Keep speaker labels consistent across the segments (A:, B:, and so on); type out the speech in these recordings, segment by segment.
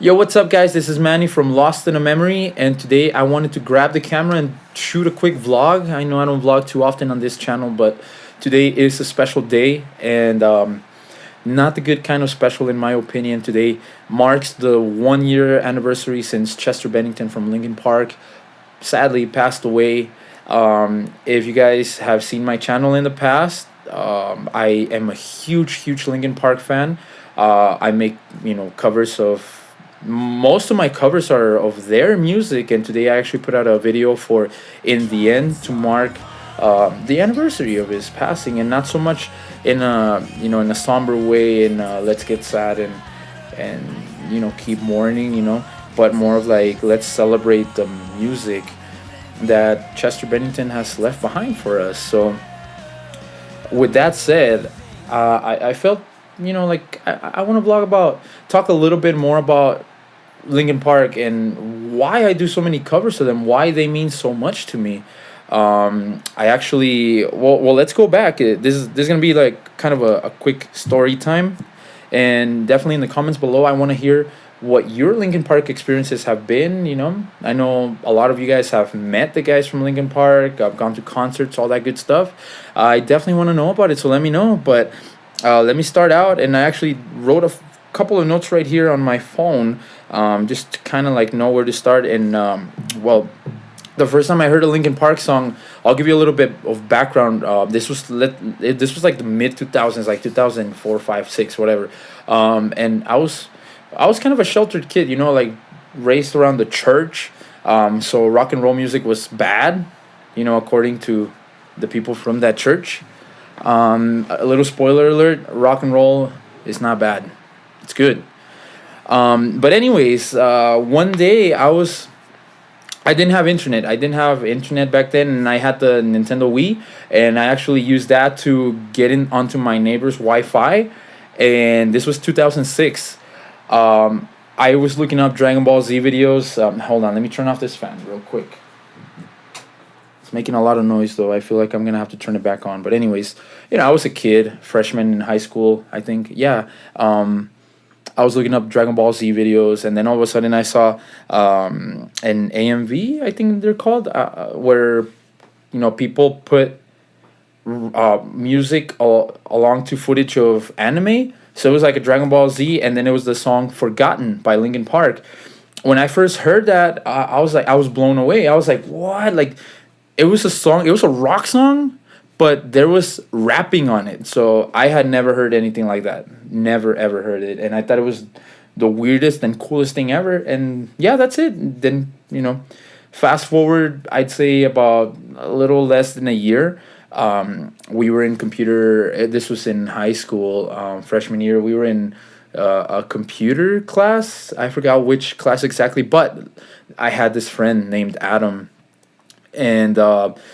A: Yo, what's up, guys? This is Manny from Lost in a Memory, and today I wanted to grab the camera and shoot a quick vlog. I know I don't vlog too often on this channel, but today is a special day, and not the good kind of special, in my opinion. Today marks the 1 year anniversary since Chester Bennington from Linkin Park sadly passed away. If you guys have seen my channel in the past, I am a huge Linkin Park fan. I make covers of most of my covers are of their music, and today I actually put out a video for "In the End" to mark the anniversary of his passing, and not so much in a in a somber way and let's get sad and keep mourning, but more of like let's celebrate the music that Chester Bennington has left behind for us. So with that said, I felt like I want to talk a little bit more about Linkin Park and why I do so many covers of them, why they mean so much to me. I actually let's go back. This is gonna be like kind of a quick story time, and definitely in the comments below, I want to hear what your Linkin Park experiences have been. I know a lot of you guys have met the guys from Linkin Park. I've gone to concerts, all that good stuff. I definitely want to know about it, so let me know. But let me start out, and I actually wrote a couple of notes right here on my phone, just to kind of like know where to start. And the first time I heard a Linkin Park song, I'll give you a little bit of background. This was like the mid 2000s, like 2004, 5, 6, whatever. And I was kind of a sheltered kid, like raised around the church. So rock and roll music was bad, according to the people from that church. A little spoiler alert: rock and roll is not bad; it's good. But anyways, one day I didn't have internet. I didn't have internet back then, and I had the Nintendo Wii, and I actually used that to get in onto my neighbor's Wi-Fi. And this was 2006. I was looking up Dragon Ball Z videos. Hold on, let me turn off this fan real quick. It's making a lot of noise, though. I feel like I'm gonna have to turn it back on. But anyways, I was a kid, freshman in high school, I think. Yeah. I was looking up Dragon Ball Z videos, and then all of a sudden I saw an AMV, I think they're called, where people put music along to footage of anime. So it was like a Dragon Ball Z, and then it was the song "Forgotten" by Linkin Park. When I first heard that, I was blown away. I was like, what? Like, it was a song, it was a rock song, but there was rapping on it. So I had never heard anything like that. Never ever heard it. And I thought it was the weirdest and coolest thing ever. And yeah, that's it. Then, fast forward, I'd say about a little less than a year. We were in computer, this was in high school, freshman year. We were in a computer class. I forgot which class exactly, but I had this friend named Adam. And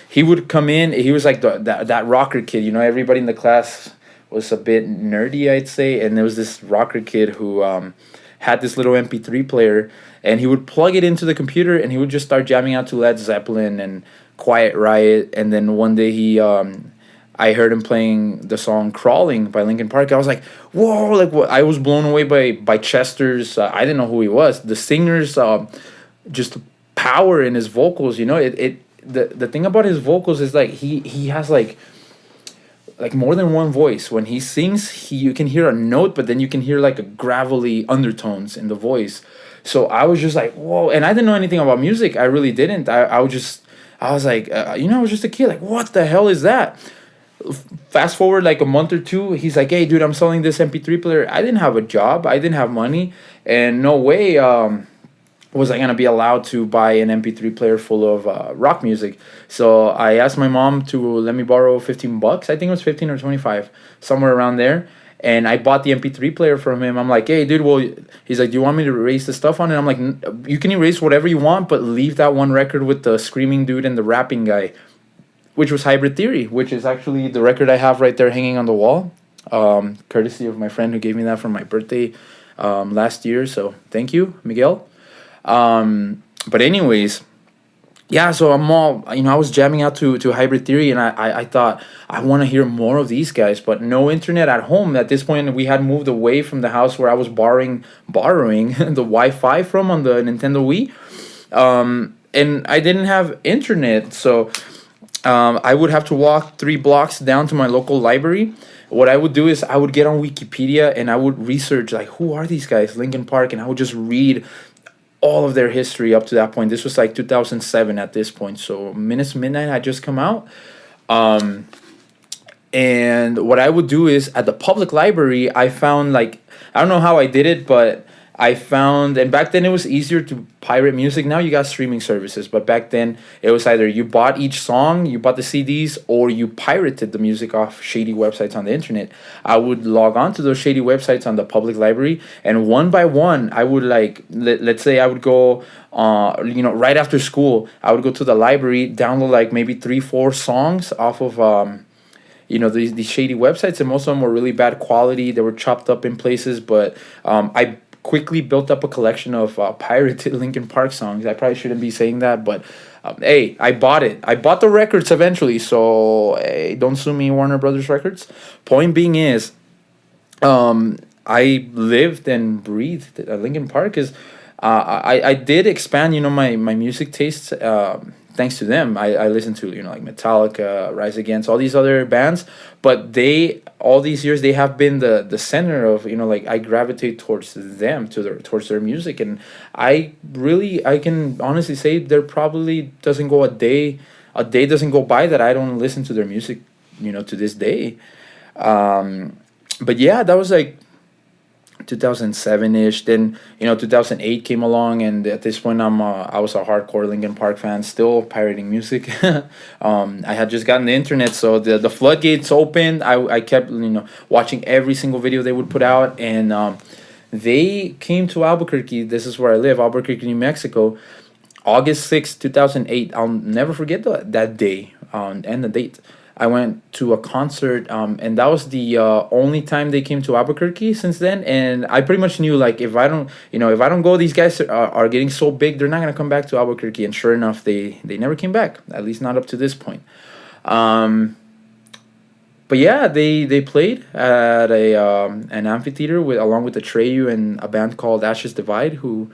A: he would come in. He was like that rocker kid. Everybody in the class was a bit nerdy, I'd say. And there was this rocker kid who had this little MP3 player. And he would plug it into the computer, and he would just start jamming out to Led Zeppelin and Quiet Riot. And then one day I heard him playing the song "Crawling" by Linkin Park. I was like, whoa, like what? I was blown away by Chester's. I didn't know who he was. The singer's just power in his vocals. The thing about his vocals is like he has like more than one voice. When he sings, you can hear a note, but then you can hear like a gravelly undertones in the voice. So I was just like, whoa. And I didn't know anything about music. I really didn't. I was like, I was just a kid. Like, what the hell is that? Fast forward like a month or two, he's like, hey, dude, I'm selling this MP3 player. I didn't have a job. I didn't have money. And no way was I going to be allowed to buy an MP3 player full of rock music. So I asked my mom to let me borrow $15. I think it was 15 or 25, somewhere around there. And I bought the MP3 player from him. I'm like, hey, dude, he's like, do you want me to erase the stuff on it? I'm like, you can erase whatever you want, but leave that one record with the screaming dude and the rapping guy, which was Hybrid Theory, which is actually the record I have right there hanging on the wall, courtesy of my friend who gave me that for my birthday last year. So thank you, Miguel. But anyways, yeah, so I'm all, I was jamming out to Hybrid Theory, and I thought I want to hear more of these guys, but no internet at home. At this point, we had moved away from the house where I was borrowing the Wi-Fi from on the Nintendo Wii, and I didn't have internet, so I would have to walk 3 blocks down to my local library. What I would do is I would get on Wikipedia and I would research like who are these guys, Linkin Park, and I would just read all of their history up to that point. This was like 2007 at this point, so Minutes Midnight had just come out. Um, and what I would do is at the public library, I found like, I don't know how I did it, but I found, and back then it was easier to pirate music. Now you got streaming services, but back then it was either you bought each song, you bought the CDs, or you pirated the music off shady websites on the internet. I would log on to those shady websites on the public library, and one by one, I would like, let's say I would go, right after school, I would go to the library, download like maybe 3 4 songs off of these shady websites, and most of them were really bad quality. They were chopped up in places, but I quickly built up a collection of pirated Linkin Park songs. I probably shouldn't be saying that, but hey, I bought it. I bought the records eventually, so hey, don't sue me, Warner Brothers Records. Point being is, I lived and breathed Linkin Park. Is I did expand, my music tastes. Thanks to them, I listened to like Metallica, Rise Against, all these other bands, but they all these years they have been the center of, like I gravitate towards them, towards their music, and I can honestly say there probably doesn't go a day doesn't go by that I don't listen to their music, to this day. But yeah, that was like 2007-ish. Then 2008 came along, and at this point I was a hardcore Linkin Park fan, still pirating music. I had just gotten the internet, so the floodgates opened. I kept watching every single video they would put out, and they came to Albuquerque. This is where I live, Albuquerque, New Mexico, August 6th, 2008. I'll never forget that day, and the date. I went to a concert, and that was the only time they came to Albuquerque since then. And I pretty much knew, like, if I don't go, these guys are getting so big, they're not gonna come back to Albuquerque. And sure enough, they never came back. At least not up to this point. But yeah, they played at an amphitheater along with the Treyu and a band called Ashes Divide. Who,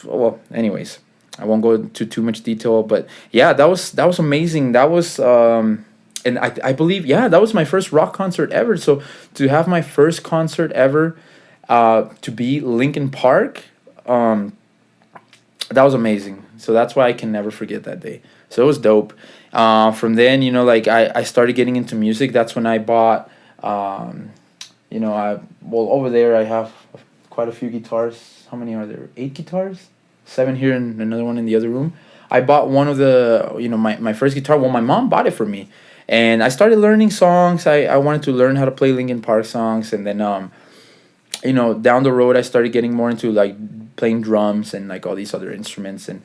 A: well, anyways, I won't go into too much detail, but yeah, that was amazing. That was and I believe, yeah, that was my first rock concert ever. So to have my first concert ever, to be Linkin Park, that was amazing. So that's why I can never forget that day. So it was dope. From then, like I started getting into music. That's when I bought, over there I have quite a few guitars. How many are there? 8 guitars, 7 here and another one in the other room. I bought one of the, my first guitar. Well, my mom bought it for me, and I started learning songs. I wanted to learn how to play Linkin Park songs, and then down the road I started getting more into like playing drums and like all these other instruments. And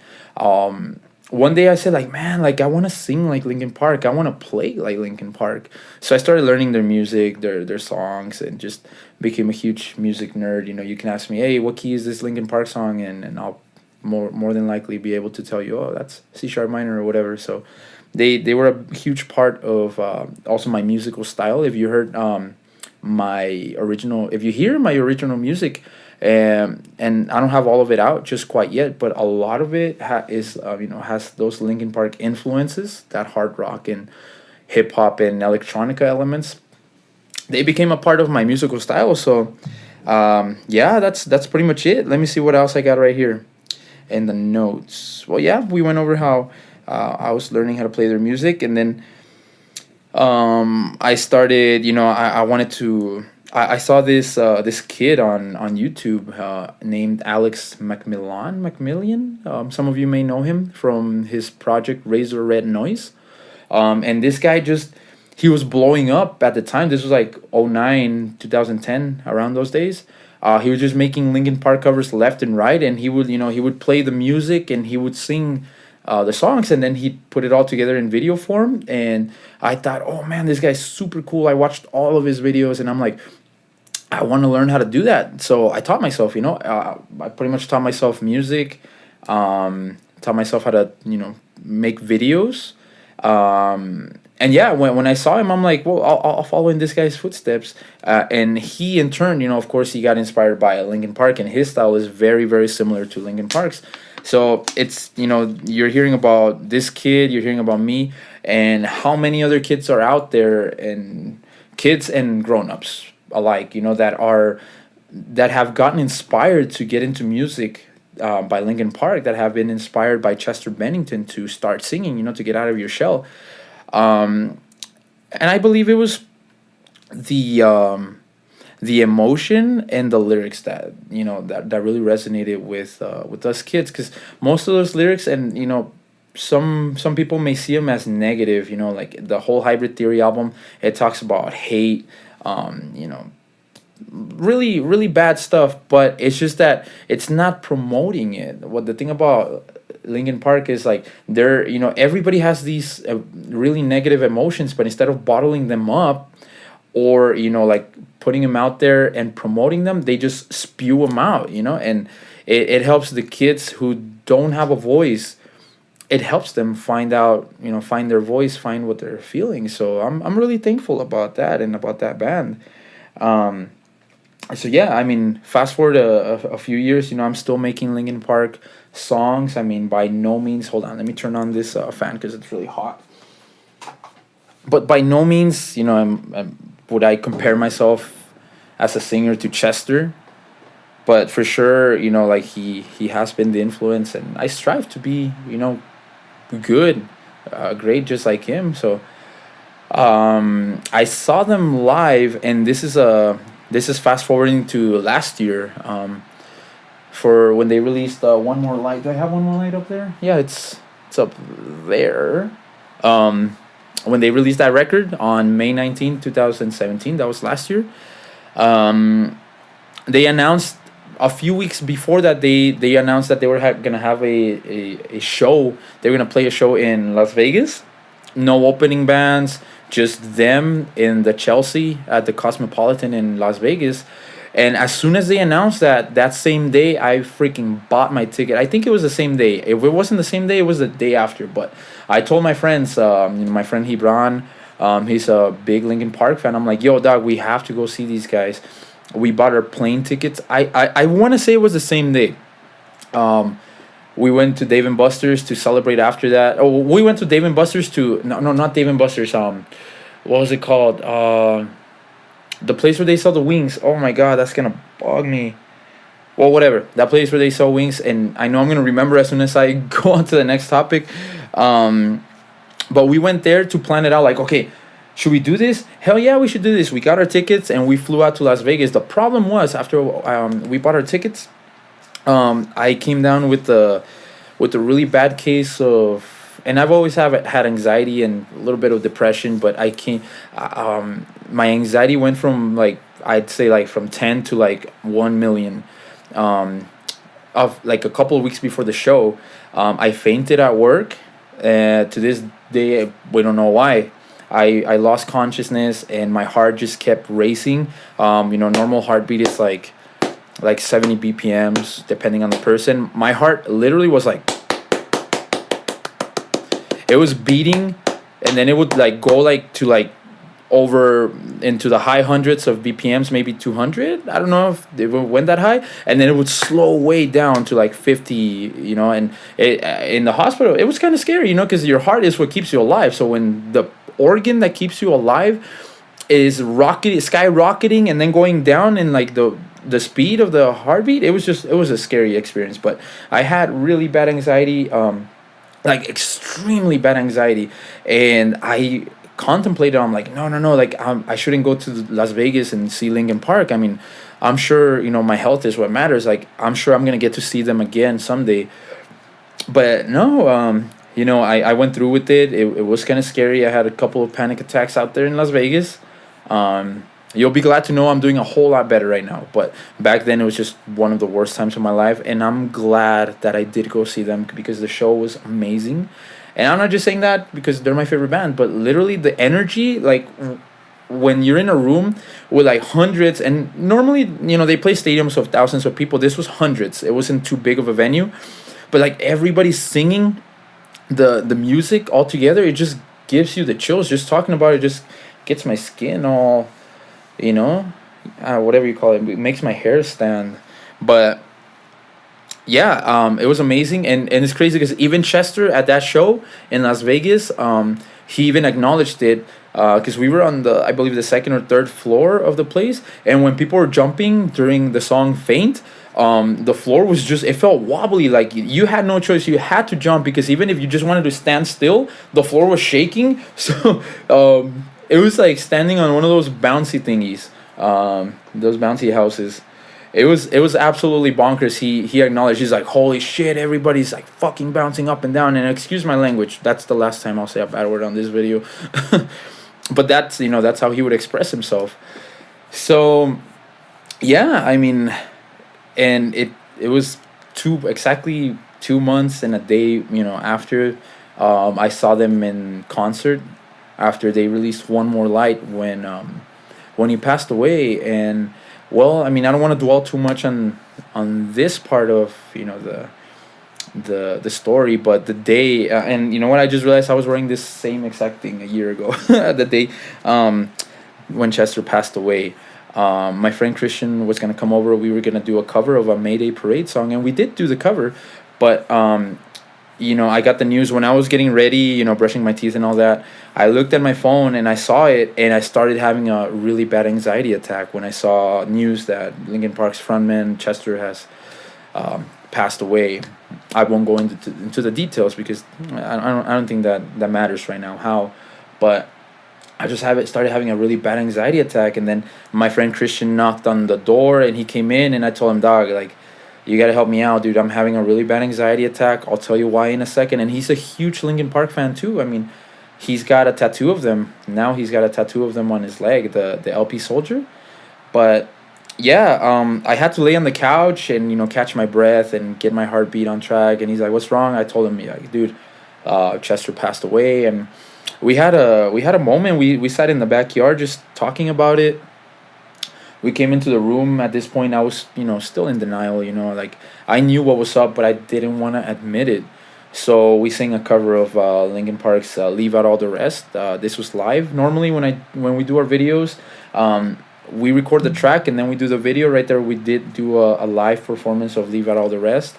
A: one day I said, like, man, like I want to sing like Linkin Park. I want to play like Linkin Park. So I started learning their music, their songs, and just became a huge music nerd. You can ask me, hey, what key is this Linkin Park song, and I'll more than likely be able to tell you, oh, that's C sharp minor or whatever. So they were a huge part of also my musical style. If you heard if you hear my original music, and I don't have all of it out just quite yet, but a lot of it has those Linkin Park influences, that hard rock and hip hop and electronica elements. They became a part of my musical style. So yeah, that's pretty much it. Let me see what else I got right here in the notes. Well, yeah, we went over how I was learning how to play their music, and then I started. I wanted to. I saw this kid on YouTube named Alex Macmillan. Some of you may know him from his project Razor Red Noise. And this guy he was blowing up at the time. This was like 09, 2010, around those days. He was just making Linkin Park covers left and right, and he would play the music and he would sing the songs, and then he'd put it all together in video form. And I thought, oh man, this guy's super cool. I watched all of his videos, and I'm like, I want to learn how to do that. So I taught myself. I pretty much taught myself music, taught myself how to make videos. And yeah, when I saw him, I'm like, well, I'll follow in this guy's footsteps. And he, in turn, of course, he got inspired by Linkin Park, and his style is very, very similar to Linkin Park's. So it's, you're hearing about this kid, you're hearing about me, and how many other kids are out there, and kids and grown-ups alike, that have gotten inspired to get into music by Linkin Park, that have been inspired by Chester Bennington to start singing, to get out of your shell. And I believe it was the emotion and the lyrics that that really resonated with us kids, because most of those lyrics, and some people may see them as negative, like the whole Hybrid Theory album, it talks about hate, really, really bad stuff, but it's just that it's not promoting it. What the thing about Linkin Park is, like, they're, everybody has these really negative emotions, but instead of bottling them up, or like putting them out there and promoting them, they just spew them out, and it helps the kids who don't have a voice. It helps them find out, find their voice, find what they're feeling. So I'm really thankful about that, and about that band. So yeah, I mean, fast forward a few years, I'm still making Linkin Park songs. I mean, by no means, hold on, let me turn on this fan because it's really hot. But by no means, would I compare myself as a singer to Chester. But for sure, like he has been the influence, and I strive to be, good, great, just like him. So I saw them live, and this is fast forwarding to last year, for when they released One More Light. Do I have One More Light up there? Yeah, it's up there. When they released that record on May 19th, 2017, that was last year. They announced a few weeks before that, they announced that they were gonna have a show. They were gonna play a show in Las Vegas. No opening bands, just them in the Chelsea at the Cosmopolitan in Las Vegas. And as soon as they announced that same day, I freaking bought my ticket. I think it was the same day. If it wasn't the same day, it was the day after. But I told my friends, my friend Hebron, he's a big Linkin Park fan. I'm like, yo, dog, we have to go see these guys. We bought our plane tickets. I want to say it was the same day. We went to Dave & Buster's to celebrate after that. Oh, we went to Dave & Buster's to... No, not Dave & Buster's. What was it called? The place where they sell the wings. Oh, my God, that's going to bug me. Well, whatever. That place where they sell wings. And I know I'm going to remember as soon as I go on to the next topic. But we went there to plan it out. Like, okay, should we do this? Hell yeah, we should do this. We got our tickets, and we flew out to Las Vegas. The problem was, after we bought our tickets... I came down with a really bad case of, and I've always had anxiety and a little bit of depression, but I can't. My anxiety went from, like, I'd say, like, from 10 to like 1 million. Of like a couple of weeks before the show, I fainted at work. To this day, we don't know why. I lost consciousness, and my heart just kept racing. Normal heartbeat is like 70 BPMs, depending on the person. My heart literally was like, it was beating, and then it would like go like to like over into the high hundreds of BPMs, maybe 200. I don't know if it went that high, and then it would slow way down to like 50. And in the hospital, it was kind of scary, because your heart is what keeps you alive. So when the organ that keeps you alive is skyrocketing and then going down in like the speed of the heartbeat, it was a scary experience. But I had really bad anxiety, like extremely bad anxiety, and I contemplated, I'm like, no, like, I shouldn't go to Las Vegas and see Linkin Park. I mean, I'm sure, my health is what matters. Like, I'm sure I'm gonna get to see them again someday. But no, I went through with it. It was kind of scary. I had a couple of panic attacks out there in Las Vegas. You'll be glad to know I'm doing a whole lot better right now. But back then, it was just one of the worst times of my life. And I'm glad that I did go see them, because the show was amazing. And I'm not just saying that because they're my favorite band, but literally the energy, like, when you're in a room with like hundreds, and normally, they play stadiums of thousands of people. This was hundreds. It wasn't too big of a venue. But like, everybody's singing. the music altogether, it just gives you the chills. Just talking about it just gets my skin all, you know, whatever you call it. It makes my hair stand. But yeah, it was amazing, and it's crazy because even Chester at that show in Las Vegas, he even acknowledged it because we were on the, I believe, the second or third floor of the place, and when people were jumping during the song "Faint," the floor was just, it felt wobbly, like you had no choice, you had to jump, because even if you just wanted to stand still, the floor was shaking. So it was like standing on one of those bouncy thingies, those bouncy houses. It was absolutely bonkers. He acknowledged, he's like, holy shit, everybody's like fucking bouncing up and down. And excuse my language, that's the last time I'll say a bad word on this video. But that's, that's how he would express himself. So yeah, I mean, and it was exactly 2 months and a day, after I saw them in concert, after they released One More Light, when he passed away. And well, I mean, I don't want to dwell too much on this part of, the story, but the day, and you know what, I just realized I was wearing this same exact thing a year ago. The day when Chester passed away. My friend Christian was gonna come over. We were gonna do a cover of a Mayday Parade song, and we did do the cover. But I got the news when I was getting ready, brushing my teeth and all that. I looked at my phone and I saw it, and I started having a really bad anxiety attack when I saw news that Linkin Park's frontman Chester has passed away. I won't go into the details because I don't think that matters right now. How, but I just started having a really bad anxiety attack, and then my friend Christian knocked on the door, and he came in, and I told him, dog, like, you gotta help me out, dude. I'm having a really bad anxiety attack. I'll tell you why in a second. And he's a huge Linkin Park fan too. I mean, he's got a tattoo of them. Now he's got a tattoo of them on his leg, the LP Soldier. But yeah, I had to lay on the couch and catch my breath and get my heartbeat on track. And he's like, "What's wrong?" I told him, like, "Dude, Chester passed away." And we had a moment. We sat in the backyard just talking about it. We came into the room. At this point, I was still in denial. Like, I knew what was up, but I didn't want to admit it. So we sang a cover of Linkin Park's "Leave Out All the Rest." This was live. Normally, when we do our videos, we record the track and then we do the video. Right there, we did do a live performance of "Leave Out All the Rest."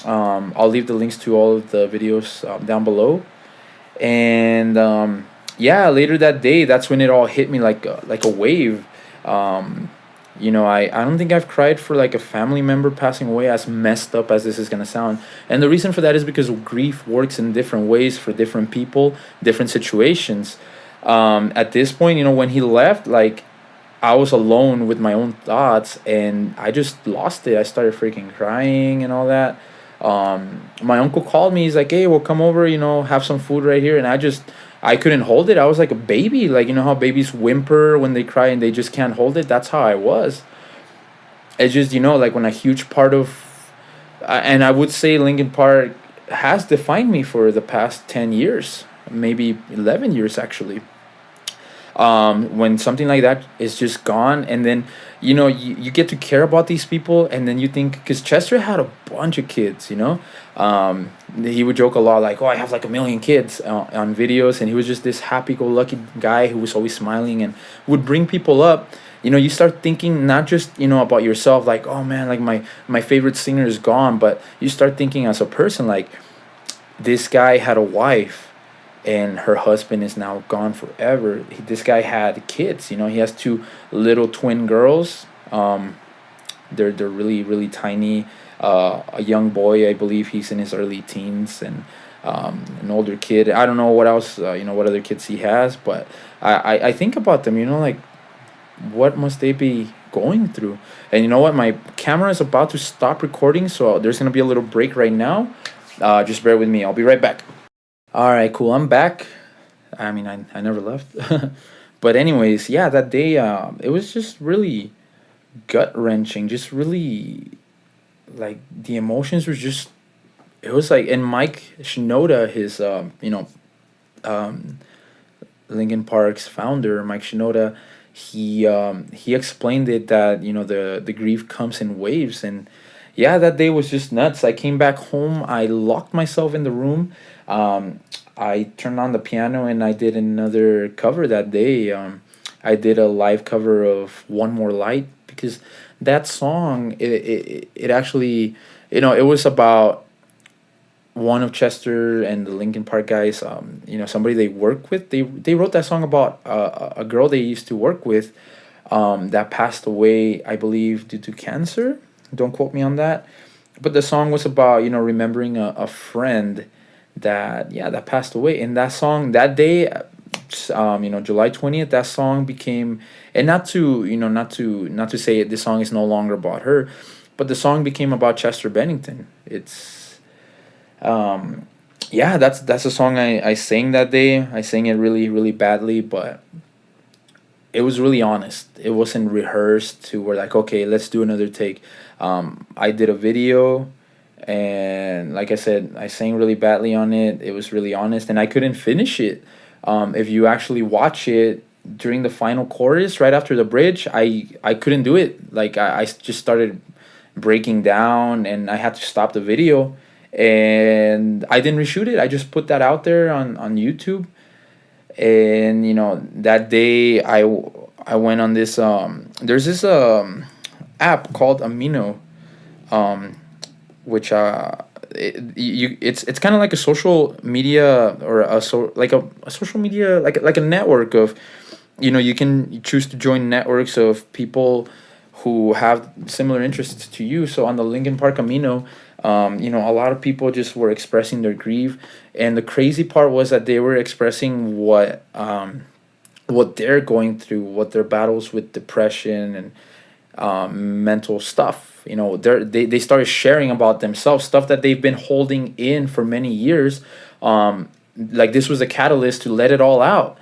A: I'll leave the links to all of the videos down below. And yeah, later that day, that's when it all hit me like a wave. I don't think I've cried for like a family member passing away, as messed up as this is gonna sound. And the reason for that is because grief works in different ways for different people, different situations. At this point, when he left, like, I was alone with my own thoughts, and I just lost it. I started freaking crying and all that. My uncle called me. He's like, "Hey, we'll come over, have some food right here." And I couldn't hold it. I was like a baby. Like, how babies whimper when they cry and they just can't hold it. That's how I was. It's just, like, when a huge part of, and I would say Linkin Park has defined me for the past 10 years, maybe 11 years actually. When something like that is just gone, and then you get to care about these people, and then you think, because Chester had a bunch of kids. He would joke a lot, like, "Oh, I have like a million kids," on videos, and he was just this happy-go-lucky guy who was always smiling and would bring people up. You start thinking not just about yourself, like, "Oh man, like my favorite singer is gone," but you start thinking as a person, like, this guy had a wife and her husband is now gone forever. This guy had kids. He has two little twin girls. They're really, really tiny. A young boy, I believe he's in his early teens, and an older kid. I don't know what else. What other kids he has, but I think about them. Like, what must they be going through? And you know what? My camera is about to stop recording, so there's gonna be a little break right now. Just bear with me. I'll be right back. All right, cool. I'm back. I mean, I never left. But anyways, yeah, that day, it was just really gut wrenching. Just really, like, the emotions were just. It was like, and Mike Shinoda, his Linkin Park's founder, Mike Shinoda, he explained it that the grief comes in waves, and yeah, that day was just nuts. I came back home, I locked myself in the room. um, I turned on the piano and I did another cover that day. I did a live cover of One More Light, because that song, it actually, it was about one of Chester and the Linkin Park guys. Somebody they work with. They wrote that song about a girl they used to work with, that passed away, I believe, due to cancer. Don't quote me on that. But the song was about, remembering a friend that, yeah, that passed away. And that song that day, July 20th, that song became, and not to say this song is no longer about her, but the song became about Chester Bennington. It's yeah, that's a song I sang that day. I sang it really, really badly, but it was really honest. It wasn't rehearsed to where, like, okay, let's do another take. I did a video, and like I said, I sang really badly on it. It was really honest, and I couldn't finish it. If you actually watch it during the final chorus, right after the bridge, I couldn't do it. Like, I just started breaking down, and I had to stop the video, and I didn't reshoot it. I just put that out there on YouTube. And that day I went on this, there's this app called Amino, um which it's kind of like a social media, or a social media, like a network of, you can choose to join networks of people who have similar interests to you. So on the Linkin Park Amino, a lot of people just were expressing their grief, and the crazy part was that they were expressing what they're going through, what their battles with depression and mental stuff. They started sharing about themselves, stuff that they've been holding in for many years. Like, this was a catalyst to let it all out.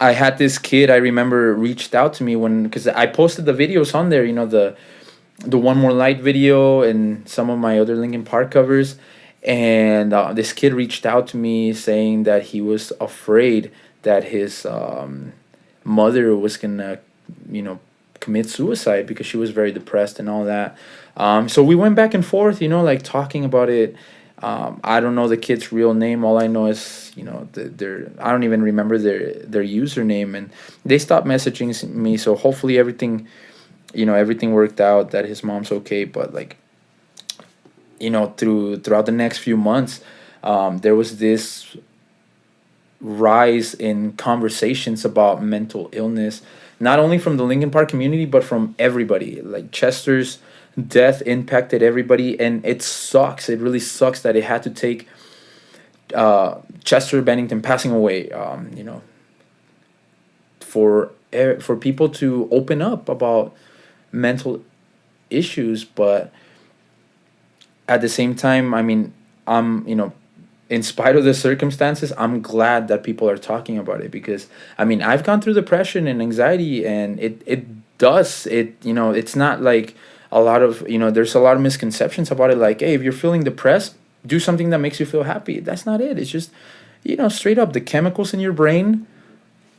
A: I had this kid, I remember, reached out to me because I posted the videos on there, the One More Light video and some of my other Linkin Park covers. And this kid reached out to me saying that he was afraid that his mother was gonna, commit suicide, because she was very depressed and all that. So we went back and forth, like, talking about it. I don't know the kid's real name. All I know is, their I don't even remember their username, and they stopped messaging me. So hopefully everything worked out, that his mom's okay. But, like, throughout the next few months, there was this rise in conversations about mental illness, not only from the Linkin Park community, but from everybody. Like, Chester's death impacted everybody, and it sucks. It really sucks that it had to take Chester Bennington passing away, for people to open up about mental issues. But at the same time, I mean, in spite of the circumstances, I'm glad that people are talking about it, because, I mean, I've gone through depression and anxiety, and it's not like a lot of, there's a lot of misconceptions about it. Like, hey, if you're feeling depressed, do something that makes you feel happy. That's not it. It's just, straight up, the chemicals in your brain,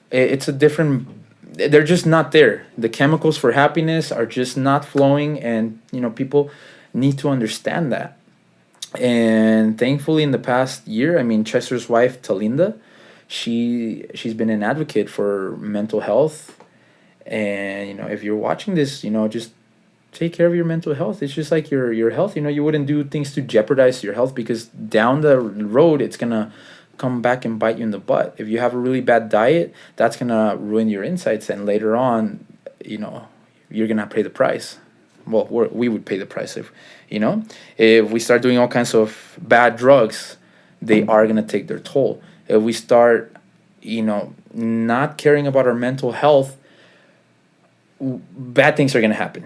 A: it's a different, they're just not there. The chemicals for happiness are just not flowing, and, people need to understand that. And thankfully, in the past year, I mean, Chester's wife, Talinda, she's been an advocate for mental health. And, if you're watching this, just take care of your mental health. It's just like your health. You wouldn't do things to jeopardize your health, because down the road it's gonna come back and bite you in the butt. If you have a really bad diet, that's gonna ruin your insights, and later on, you're gonna pay the price. Well, we would pay the price if we start doing all kinds of bad drugs. They are gonna take their toll. If we start, not caring about our mental health, bad things are gonna happen.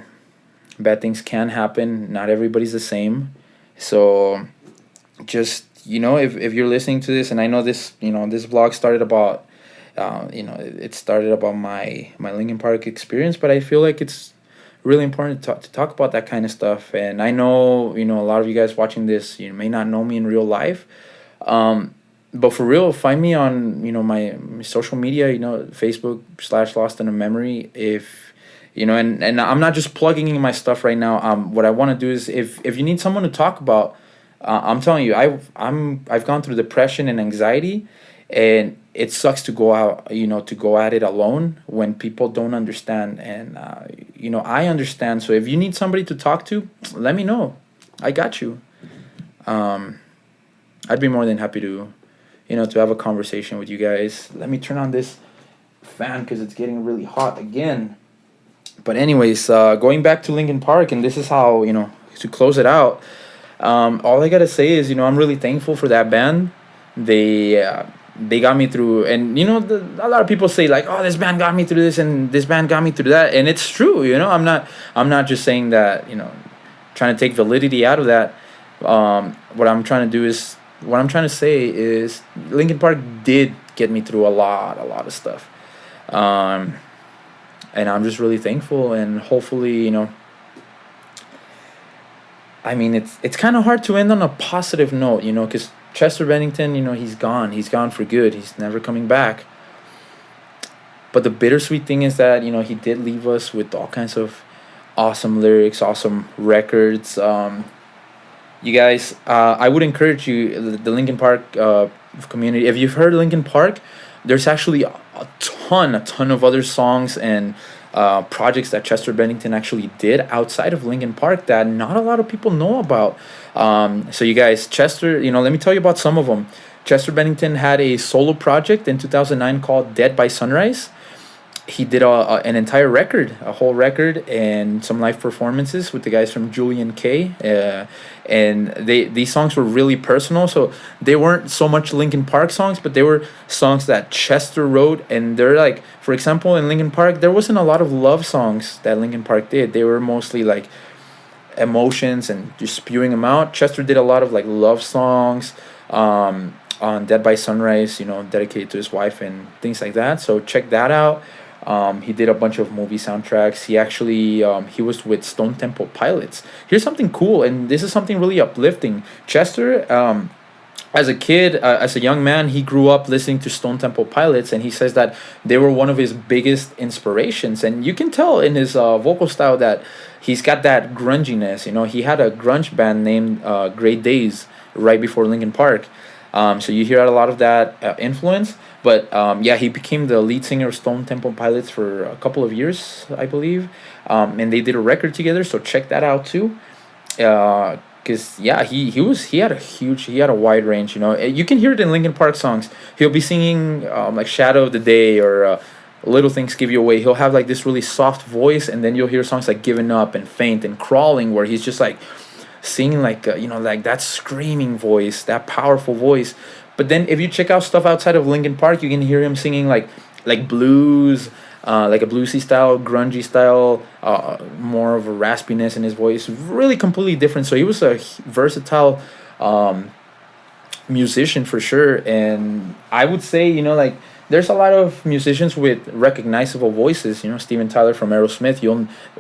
A: Bad things can happen. Not everybody's the same. So, just, if you're listening to this, and I know this vlog started about, it started about my Linkin Park experience, but I feel like it's really important to talk about that kind of stuff. And I know, a lot of you guys watching this, you may not know me in real life. But for real, find me on, my social media, Facebook /Lost in a Memory. If and I'm not just plugging in my stuff right now. What I want to do is, if you need someone to talk about, I'm telling you, I've gone through depression and anxiety, and it sucks to go out, to go at it alone when people don't understand. And I understand. So if you need somebody to talk to, let me know. I got you. um I'd be more than happy to have a conversation with you guys. Let me turn on this fan because it's getting really hot again. But anyways, going back to Linkin Park, and this is how, to close it out. All I gotta say is, I'm really thankful for that band. They got me through, and a lot of people say like, "Oh, this band got me through this, and this band got me through that," and it's true. I'm not just saying that. Trying to take validity out of that. What I'm trying to do is, what I'm trying to say is, Linkin Park did get me through a lot of stuff. Um, and I'm just really thankful, and hopefully, I mean, it's kind of hard to end on a positive note, because Chester Bennington, he's gone for good. He's never coming back. But the bittersweet thing is that, he did leave us with all kinds of awesome lyrics, awesome records. You guys, I would encourage you, the Linkin Park community. If you've heard Linkin Park, there's actually a ton of other songs and projects that Chester Bennington actually did outside of Linkin Park that not a lot of people know about. So you guys, Chester, let me tell you about some of them. Chester Bennington had a solo project in 2009 called Dead by Sunrise. He did an entire record, a whole record, and some live performances with the guys from Julian K. And these songs were really personal, so they weren't so much Linkin Park songs, but they were songs that Chester wrote. And they're like, for example, in Linkin Park, there wasn't a lot of love songs that Linkin Park did. They were mostly like emotions and just spewing them out. Chester did a lot of like love songs. On Dead by Sunrise, dedicated to his wife and things like that. So check that out. He did a bunch of movie soundtracks. He actually he was with Stone Temple Pilots. Here's something cool, and this is something really uplifting. Chester, as a kid, as a young man, he grew up listening to Stone Temple Pilots, and he says that they were one of his biggest inspirations. And you can tell in his vocal style that he's got that grunginess. He had a grunge band named Great Days right before Linkin Park. So you hear a lot of that influence. But yeah, he became the lead singer of Stone Temple Pilots for a couple of years, I believe. And they did a record together, so check that out too. Cause yeah, he had a wide range. You can hear it in Linkin Park songs. He'll be singing like "Shadow of the Day" or "Little Things Give You Away." He'll have like this really soft voice, and then you'll hear songs like "Giving Up" and "Faint" and "Crawling," where he's just like singing like like that screaming voice, that powerful voice. But then if you check out stuff outside of Linkin Park, you can hear him singing like blues, like a bluesy style, grungy style, more of a raspiness in his voice. Really completely different. So he was a versatile musician for sure. And I would say, like there's a lot of musicians with recognizable voices. Steven Tyler from Aerosmith.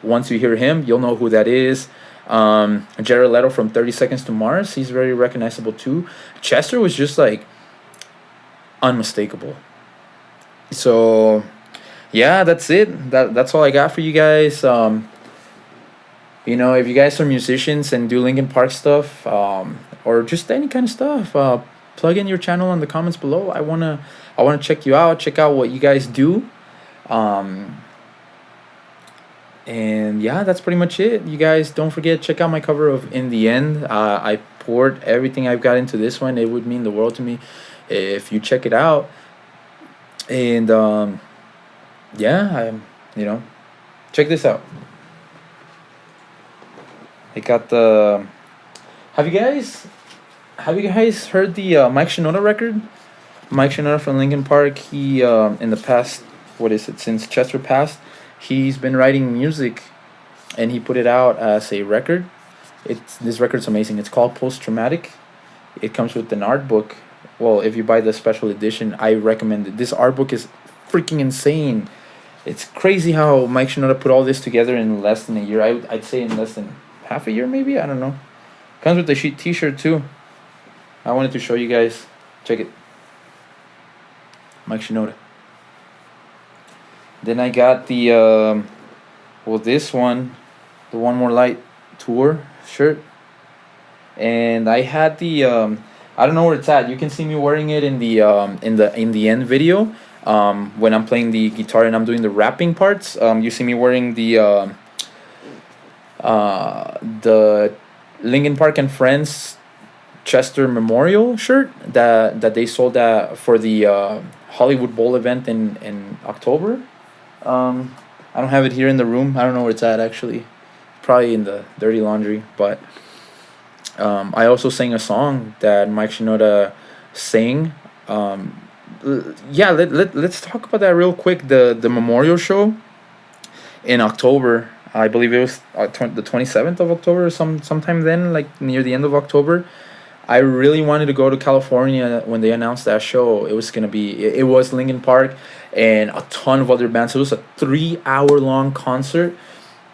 A: Once you hear him, you'll know who that is. Jared Leto from 30 Seconds to Mars, he's very recognizable too. Chester was just like unmistakable. So yeah, that's it. That's all I got for you guys. If you guys are musicians and do Linkin Park stuff, or just any kind of stuff, plug in your channel in the comments below. I wanna check you out, check out what you guys do. And yeah, that's pretty much it. You guys, don't forget, check out my cover of In the End. I poured everything I've got into this one. It would mean the world to me if you check it out. And yeah, check this out. I got the. Have you guys heard the Mike Shinoda record? Mike Shinoda from Linkin Park. He in the past, what is it? Since Chester passed, he's been writing music, and he put it out as a record. This record's amazing. It's called Post Traumatic. It comes with an art book. Well, if you buy the special edition, I recommend it. This art book is freaking insane. It's crazy how Mike Shinoda put all this together in less than a year. I'd say in less than half a year, maybe. I don't know. Comes with the T-shirt too. I wanted to show you guys. Check it. Mike Shinoda. Then I got the Well, this one, the One More Light tour shirt, and I had the I don't know where it's at. You can see me wearing it in the end video. When I'm playing the guitar and I'm doing the rapping parts, you see me wearing the Linkin Park and Friends Chester Memorial shirt that they sold for the Hollywood Bowl event in October. I don't have it here in the room. I don't know where it's at actually. Probably in the dirty laundry. But I also sang a song that Mike Shinoda sang. Yeah, let's talk about that real quick. The memorial show in October. I believe it was the 27th of October, or sometime then, like near the end of October. I really wanted to go to California when they announced that show. It was gonna be it was Linkin Park and a ton of other bands. It was a 3 hour long concert.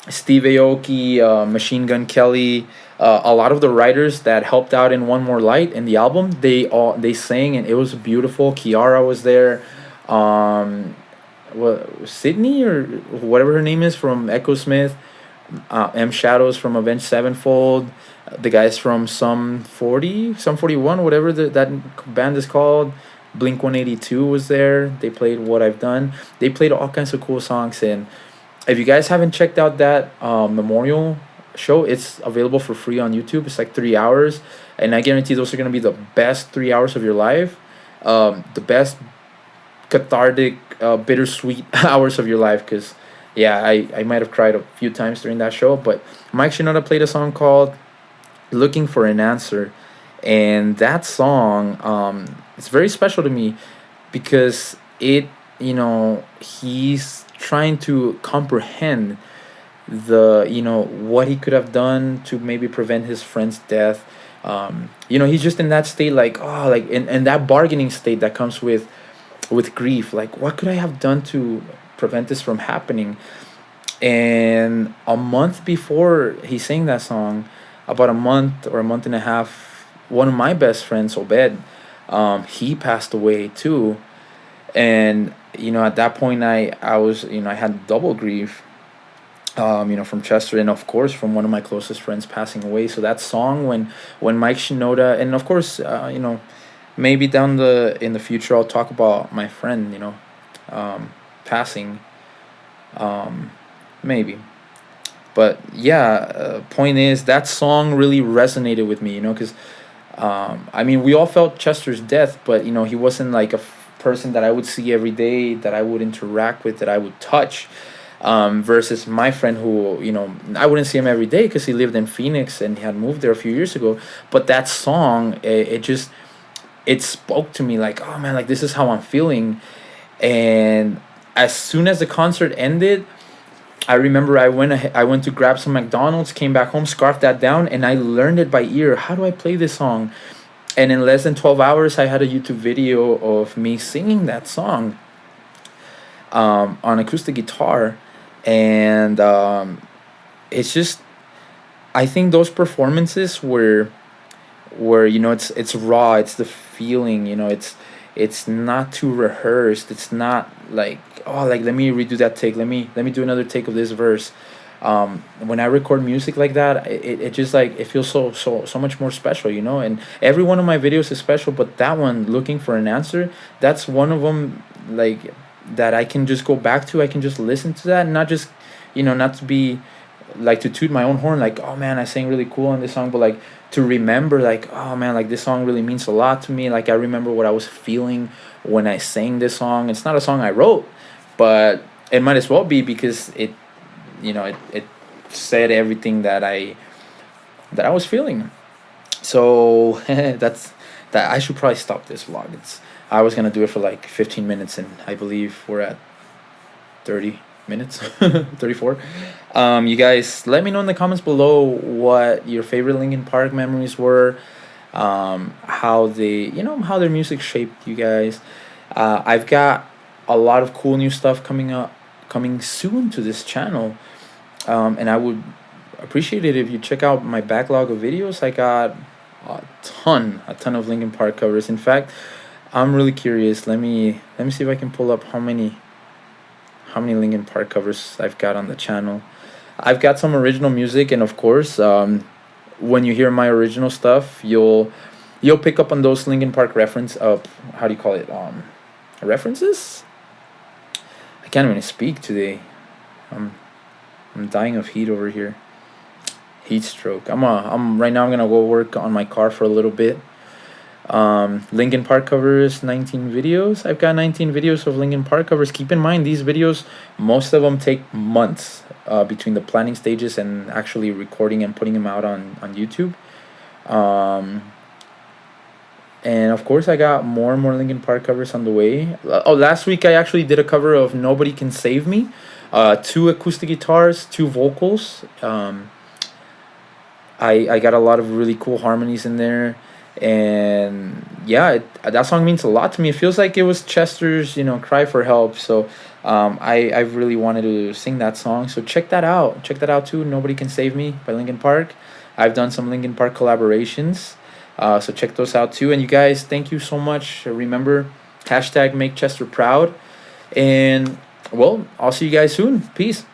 A: Steve Aoki, Machine Gun Kelly, a lot of the writers that helped out in One More Light in the album, they sang and it was beautiful. Kiara was there. What Sydney or whatever her name is from Echo Smith, M Shadows from Avenged Sevenfold, the guys from Some 41, whatever that band is called. Blink 182 was there. They played What I've Done. They played all kinds of cool songs. And if you guys haven't checked out that memorial show, it's available for free on YouTube. It's like 3 hours, and I guarantee those are gonna be the best 3 hours of your life. The best cathartic, bittersweet hours of your life. Because, yeah, I might have cried a few times during that show. But Mike Shinoda played a song called "Looking for an Answer," and that song, it's very special to me because he's trying to comprehend what he could have done to maybe prevent his friend's death. He's just in that state, like, oh, like in that bargaining state that comes with grief, like, what could I have done to prevent this from happening? And a month before he sang that song, about a month or a month and a half, one of my best friends, Obed, he passed away too. And at that point, I was, I had double grief, from Chester, and of course from one of my closest friends passing away. So that song, when Mike Shinoda, and of course, maybe in the future I'll talk about my friend, passing, maybe. But yeah, point is that song really resonated with me, because we all felt Chester's death, but he wasn't like a person that I would see every day, that I would interact with, that I would touch. Versus my friend who, I wouldn't see him every day because he lived in Phoenix and he had moved there a few years ago. But that song, it spoke to me like, oh man, like this is how I'm feeling. And as soon as the concert ended, I remember I went to grab some McDonald's, came back home, scarfed that down, and I learned it by ear. How do I play this song? And in less than 12 hours, I had a YouTube video of me singing that song on acoustic guitar. And it's just, I think those performances were it's raw, it's the feeling, it's not too rehearsed, it's not like, oh, like let me redo that take, let me do another take of this verse. When I record music like that, it just like it feels so much more special, and every one of my videos is special, but that one, Looking for an Answer, that's one of them, like, that I can just go back to. I can just listen to that and not just, not to be like to toot my own horn, like, oh man, I sang really cool on this song, but like to remember, like, oh man, like this song really means a lot to me. Like I remember what I was feeling when I sang this song. It's not a song I wrote, but it might as well be because it said everything that I was feeling. So that's that. I should probably stop this vlog. I was gonna do it for like 15 minutes, and I believe we're at 30 minutes, 34. You guys, let me know in the comments below what your favorite Linkin Park memories were, how how their music shaped you guys. I've got a lot of cool new stuff coming soon to this channel, and I would appreciate it if you check out my backlog of videos. I got a ton of Linkin Park covers. In fact, I'm really curious. Let me see if I can pull up how many Linkin Park covers I've got on the channel. I've got some original music, and of course, when you hear my original stuff, you'll pick up on those Linkin Park reference of how do you call it references. I can't even speak today. I'm I'm dying of heat over here. Heat stroke. I'm right now. I'm gonna go work on my car for a little bit. Linkin Park covers 19 videos. I've got 19 videos of Linkin Park covers. Keep in mind these videos, most of them take months between the planning stages and actually recording and putting them out on YouTube. Um, and of course, I got more and more Linkin Park covers on the way. Oh, last week I actually did a cover of "Nobody Can Save Me." Two acoustic guitars, two vocals. I got a lot of really cool harmonies in there, and yeah, that song means a lot to me. It feels like it was Chester's, cry for help. So I really wanted to sing that song. So check that out. Check that out too. "Nobody Can Save Me" by Linkin Park. I've done some Linkin Park collaborations. So check those out too. And you guys, thank you so much. Remember, hashtag make Chester proud. And well, I'll see you guys soon. Peace.